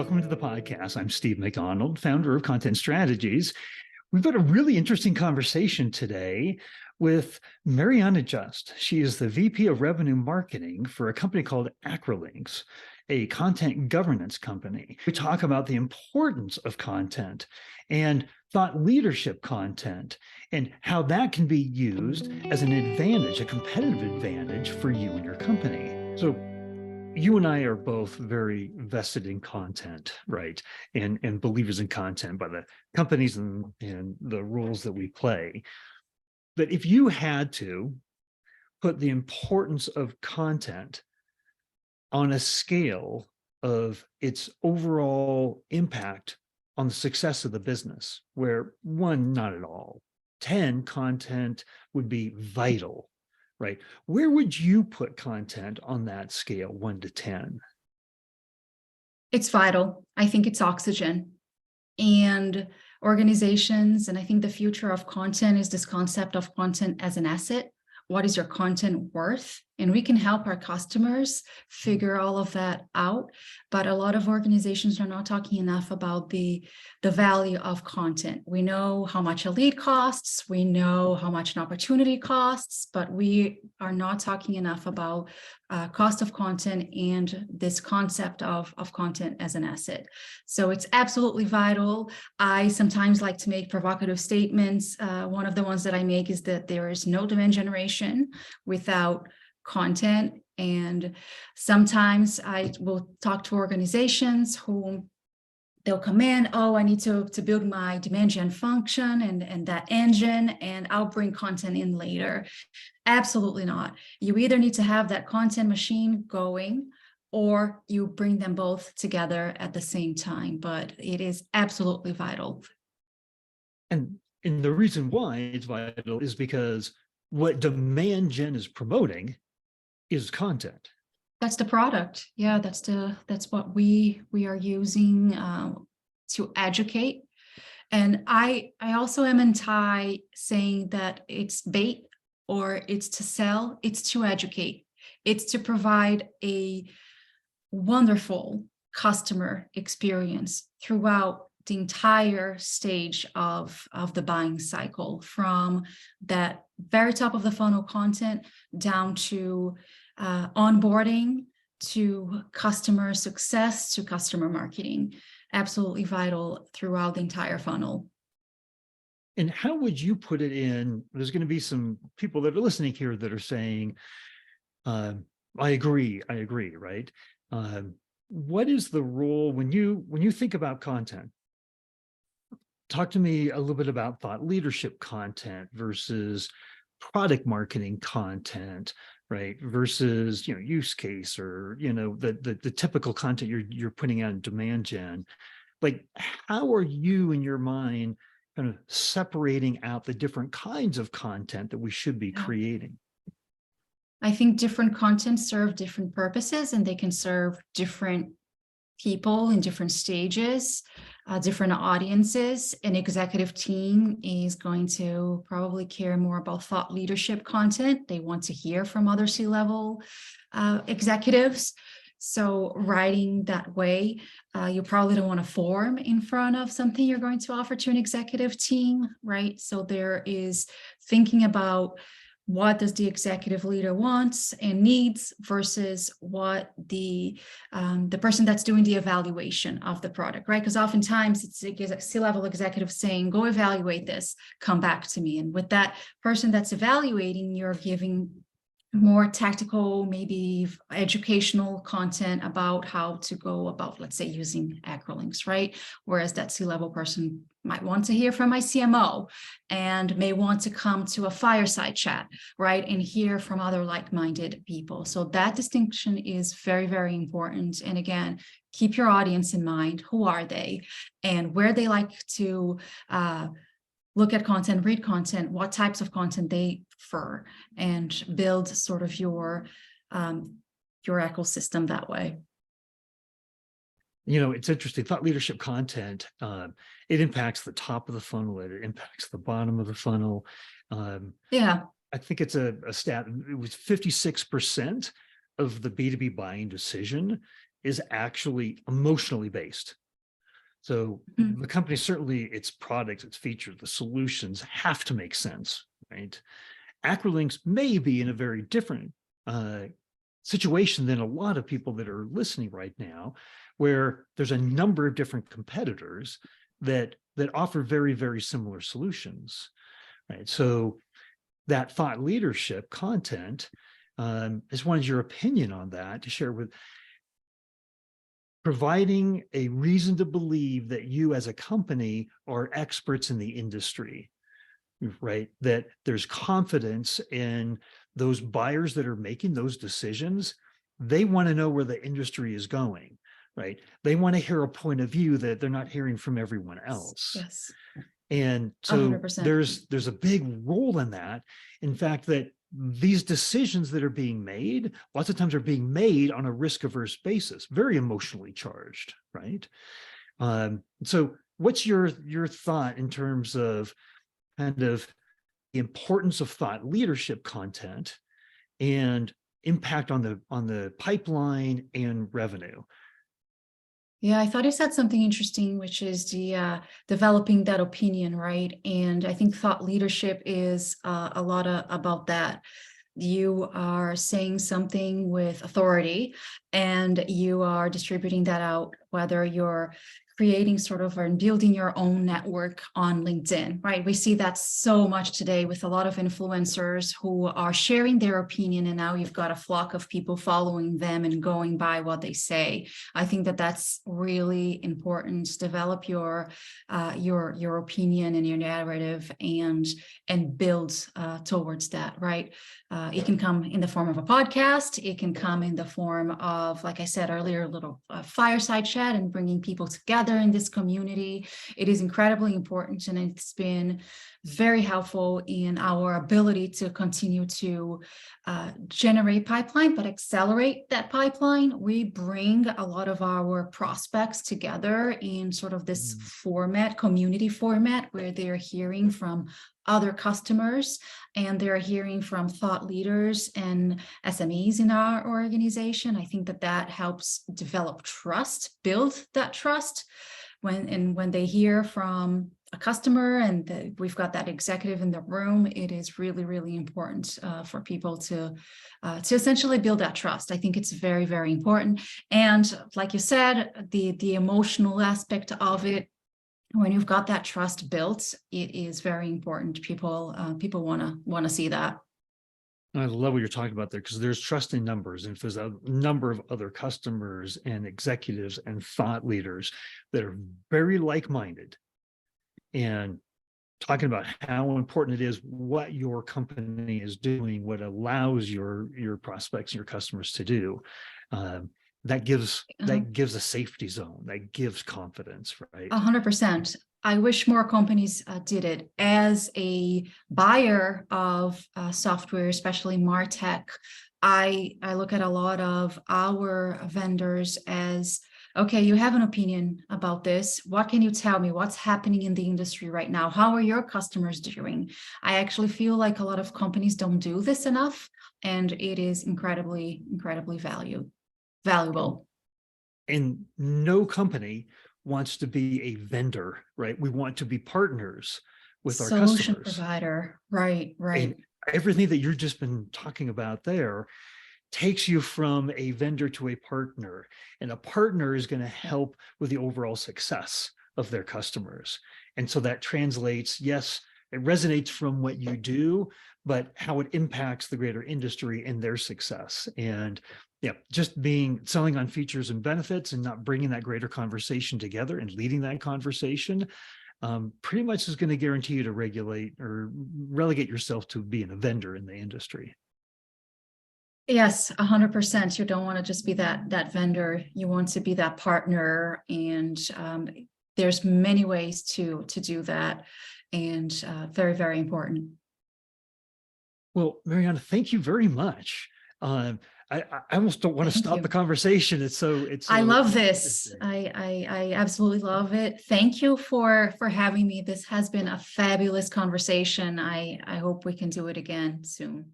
Welcome to the podcast. I'm Steve McDonald, founder of Content Strategies. We've got a really interesting conversation today with Mariana Just. She is the VP of Revenue Marketing for a company called Acrolinx, a content governance company. We talk about the importance of content and thought leadership content and how that can be used as an advantage, a competitive advantage for you and your company. So you and I are both very vested in content, right? And believers in content by the companies and the roles that we play. But if you had to put the importance of content on a scale of its overall impact on the success of the business, where 1, not at all, 10, content would be vital, right? Where would you put content on that scale, 1 to 10? It's vital. I think it's oxygen. And organizations, and I think the future of content is this concept of content as an asset. What is your content worth? And we can help our customers figure all of that out. But a lot of organizations are not talking enough about the value of content. We know how much a lead costs, we know how much an opportunity costs, but we are not talking enough about cost of content and this concept of content as an asset. So it's absolutely vital. I sometimes like to make provocative statements. One of the ones that I make is that there is no demand generation without content. And sometimes I will talk to organizations who they'll come in, oh, I need to build my demand gen function and that engine, and I'll bring content in later. Absolutely not. You either need to have that content machine going, or you bring them both together at the same time, but it is absolutely vital. And the reason why it's vital is because what demand gen is promoting is content. That's the product. Yeah, that's what we are using to educate. And I also am anti saying that it's bait or it's to sell. It's to educate. It's to provide a wonderful customer experience throughout the entire stage of the buying cycle, from that very top of the funnel content down to onboarding, to customer success, to customer marketing. Absolutely vital throughout the entire funnel. And how would you put it in? There's going to be some people that are listening here that are saying, I agree, right? What is the role when you think about content? Talk to me a little bit about thought leadership content versus product marketing content, right? Versus, use case or, the typical content you're putting out in demand gen. Like, how are you in your mind kind of separating out the different kinds of content that we should be creating? I think different content serve different purposes, and they can serve different people in different stages, different audiences. An executive team is going to probably care more about thought leadership content. They want to hear from other C-level executives. So writing that way, you probably don't want to form in front of something you're going to offer to an executive team, right? So there is thinking about what does the executive leader wants and needs versus what the person that's doing the evaluation of the product, right? Because oftentimes it's a C-level executive saying, go evaluate this, come back to me. And with that person that's evaluating, you're giving more tactical, maybe educational content about how to go about, let's say, using Acrolinx, right? Whereas that C-level person might want to hear from my CMO and may want to come to a fireside chat, right? And hear from other like-minded people. So that distinction is very, very important. And again, keep your audience in mind. Who are they? And where they like to look at content, read content, what types of content they prefer, and build sort of your ecosystem that way. It's interesting. Thought leadership content, it impacts the top of the funnel, it impacts the bottom of the funnel. Yeah. I think it's a stat. It was 56% of the B2B buying decision is actually emotionally based. So the company, certainly its products, its features, the solutions have to make sense, right? Acrolinx may be in a very different situation than a lot of people that are listening right now, where there's a number of different competitors that offer very, very similar solutions, right? So that thought leadership content, just wanted your opinion on that to share with, providing a reason to believe that you as a company are experts in the industry, right? That there's confidence in those buyers that are making those decisions. They want to know where the industry is going, right? They want to hear a point of view that they're not hearing from everyone else. Yes. And so 100%. there's a big role in that. In fact, that these decisions that are being made, lots of times are being made on a risk-averse basis, very emotionally charged, right? So what's your thought in terms of kind of the importance of thought leadership content and impact on the pipeline and revenue? Yeah, I thought you said something interesting, which is the developing that opinion, right? And I think thought leadership is a lot about that. You are saying something with authority and you are distributing that out, whether you're creating sort of and building your own network on LinkedIn, right? We see that so much today with a lot of influencers who are sharing their opinion, and now you've got a flock of people following them and going by what they say. I think that that's really important. Develop your opinion and your narrative and build towards that, right? It can come in the form of a podcast. It can come in the form of, like I said earlier, a little fireside chat and bringing people together in this community. It is incredibly important, and it's been very helpful in our ability to continue to generate pipeline, but accelerate that pipeline. We bring a lot of our prospects together in sort of this format, community format, where they're hearing from other customers and they're hearing from thought leaders and SMEs in our organization. I think that helps develop trust, build that trust. When they hear from a customer and we've got that executive in the room, it is really, really important for people to essentially build that trust. I think it's very, very important. And like you said, the emotional aspect of it, when you've got that trust built, it is very important. People want to see that. I love what you're talking about there, because there's trust in numbers. And if there's a number of other customers and executives and thought leaders that are very like-minded and talking about how important it is, what your company is doing, what allows your prospects and your customers to do, that gives a safety zone, that gives confidence, right? 100%. I wish more companies did it. As a buyer of software, especially MarTech, I look at a lot of our vendors as, okay, you have an opinion about this. What can you tell me? What's happening in the industry right now? How are your customers doing? I actually feel like a lot of companies don't do this enough, and it is incredibly, incredibly valuable. And no company wants to be a vendor, right? We want to be partners with our customers. Solution provider, right. And everything that you've just been talking about there takes you from a vendor to a partner, and a partner is going to help with the overall success of their customers. And so that translates, yes, it resonates from what you do, but how it impacts the greater industry and their success. And yeah, just selling on features and benefits and not bringing that greater conversation together and leading that conversation pretty much is going to guarantee you to relegate yourself to being a vendor in the industry. Yes, 100%. You don't want to just be that vendor. You want to be that partner, and there's many ways to do that, and very, very important. Well, Mariana, thank you very much. I almost don't want to stop the conversation. I love this. I absolutely love it. Thank you for having me. This has been a fabulous conversation. I hope we can do it again soon.